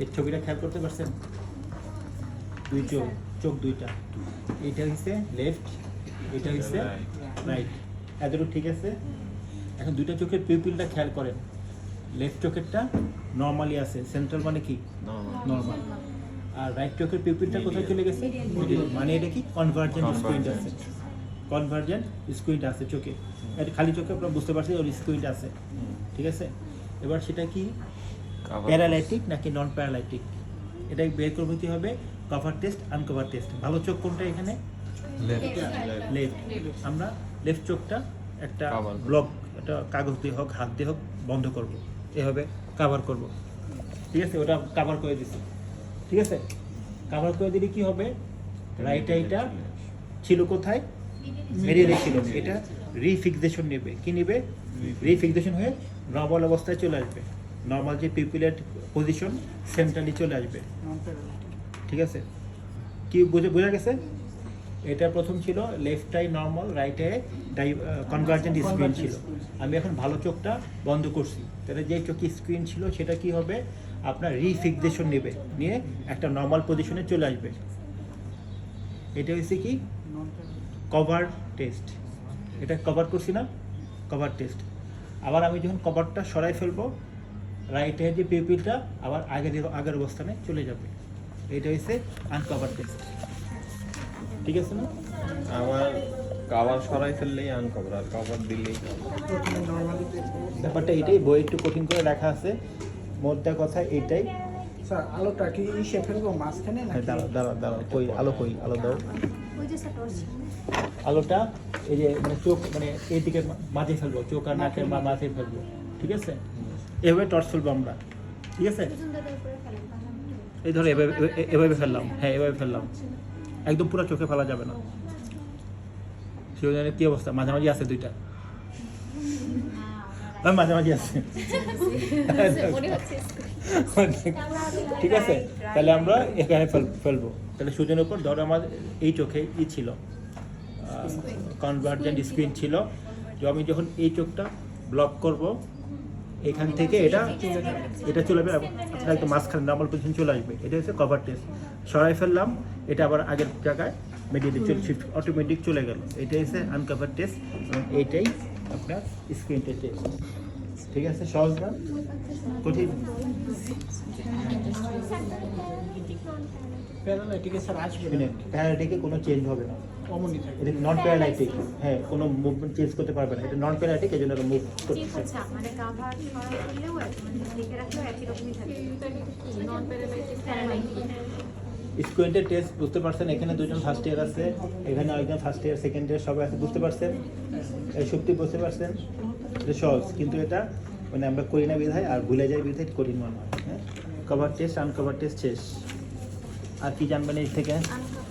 এর ছবিটা খেয়াল করতে পারছেন? দুই চোখ, চোখ দুইটা, এইটা হচ্ছে লেফট, এটা হচ্ছে রাইট। এতটুকু ঠিক আছে? এখন দুইটা চোখের পিউপিলটা খেয়াল করেন। লেফট চোখেরটা নর্মালি আছে, সেন্ট্রাল মানে কি নর্মাল, আর রাইট চোখের পিউপিলটা কোথায় চলে গেছে? মানে এটা কি কনভার্জেন্ট স্কুইন্ট আছে, কনভার্জেন্ট স্কুইন্ট আছে চোখে। এটা খালি চোখে আপনারা বুঝতে পারছেন ওর স্কুইন্ট আছে, ঠিক আছে? এবার সেটা কি প্যারালাইটিক নাকি নন প্যারালাইটিক, এটা বের করে নিতে হবে কভার টেস্ট, আনকভার টেস্ট। ভালো চোখ কোনটা এখানে? লেফট। আমরা লেফট চোখটা একটা ব্লক, একটা কাগজ দিয়ে হোক হাত দিয়ে হোক বন্ধ করব, এভাবে কাভার করব, ঠিক আছে? ওটা কাভার করে দিছি, ঠিক আছে? কাভার করে দিলে কি হবে? রাইট আইটা ছিল কোথায়? মেরিয়ে ছিল, এটা রিফিক্সেশন নেবে। কি নেবে? রিফিক্সেশন হয়ে নর্মাল অবস্থায় চলে আসবে। নর্মাল যে পিউপিলের পজিশন সেন্ট্রালি চলে আসবে, ঠিক আছে? কি বোঝা গেছে? এটা প্রথম ছিল left I normal, right I convergent screen ছিল। আমি এখন ভালো চোখটা বন্ধ করছি, তাহলে যে চোখে স্ক্রিন ছিল সেটা কি হবে? আপনার রিফিক্সেশন নেবে, নিয়ে একটা নর্মাল পজিশনে চলে আসবে। এটা হচ্ছে কি কভার টেস্ট। এটা কভার করছি না, কভার টেস্ট। আবার আমি যখন কভারটা সরাই ফেলবো, রাইট হ্যান্ড যে পিউপিলটা আবার আগের অবস্থানে চলে যাবে। এটা হচ্ছে আনকভার টেস্ট, ঠিক আছে না? আমার কভার সরাই ফেললেই আনকভার, আর কভার দিলেই ব্যাপারটা এটাই, বই একটু কঠিন করে লেখা আছে, মোদ্দা কথা এটাই। স্যার আলোটা কি ইসে ফেলবো মাঝখানে না? দাঁড়াও, কই আলো, কই আলো দাও। ওই যে স্যার টর্চ আলোটা এই যে মানে চোখ মানে এইদিকে মাঝে ফেলবো, চোখ আর নাকের মাঝে ফেলবো, ঠিক আছে? এভাবে টর্চ ফেলবো আমরা, ঠিক আছে? দুজন দাদার উপরে ফেলেন তাহলে এই ধরো এভাবে ফেললাম, হ্যাঁ এভাবে ফেললাম, একদম পুরো চোখে ফেলা যাবে না। শিবজনের কি অবস্থা? মাঝামাঝি আছে দুইটা, মাঝামাঝি আছে, মনে হচ্ছে ঠিক আছে? তাহলে আমরা এখানে ফেলবো। তাহলে সূর্যের উপর ধরো আমাদের এই চোখে ছিল কনভার্জেন্ট স্ক্রিন ছিল, যে আমি যখন এই চোখটা ব্লক করব, এখান থেকে এটা চলে যাবে, একদম মাঝখানে নর্মাল পজিশন চলে আসবে। এটা হচ্ছে কভার টেস্ট। সরাই ফেললাম, এটা আবার আগের জায়গায় মেডিকেল শিফট অটোমেটিক চলে গেল। এটা হচ্ছে আনকভার টেস্ট, এবং এইটাই আপনার স্ক্রিন টেস্ট, ঠিক আছে? সহজ না, কঠিন? প্যারালাইটিকে স্যার আসবে না, প্যারালাইটিকে কোনো চেঞ্জ হবে না, অমনই থাকে। এটা নন প্যারালাইটিক, হ্যাঁ কোনো মুভমেন্ট চেঞ্জ করতে পারবে না। এটা নন প্যারালাইটিক, এই জন্য মুভ ঠিক করতে আছে, মানে কাভার সরাই করলেও মানে দেখে রাখলেও একই রকমই থাকে। নন প্যারালাইটিক প্যারালাইটিক স্কুয়েন্টের টেস্ট বুঝতে পারছেন? এখানে দুজন ফার্স্ট ইয়ার আছে, এখানে একজন ফার্স্ট ইয়ার সেকেন্ড ইয়ার সবাই আছে, বুঝতে পারছেন? এই সত্যি বুঝতে পারছেন? এটা সহজ, কিন্তু এটা মানে আমরা করি না বিধায় আর ভুলে যাই বিধায় কঠিন মনে হয়। হ্যাঁ, কভার টেস্ট আনকভার টেস্ট শেষ। আর কি জানবেন এর থেকে? আনকভার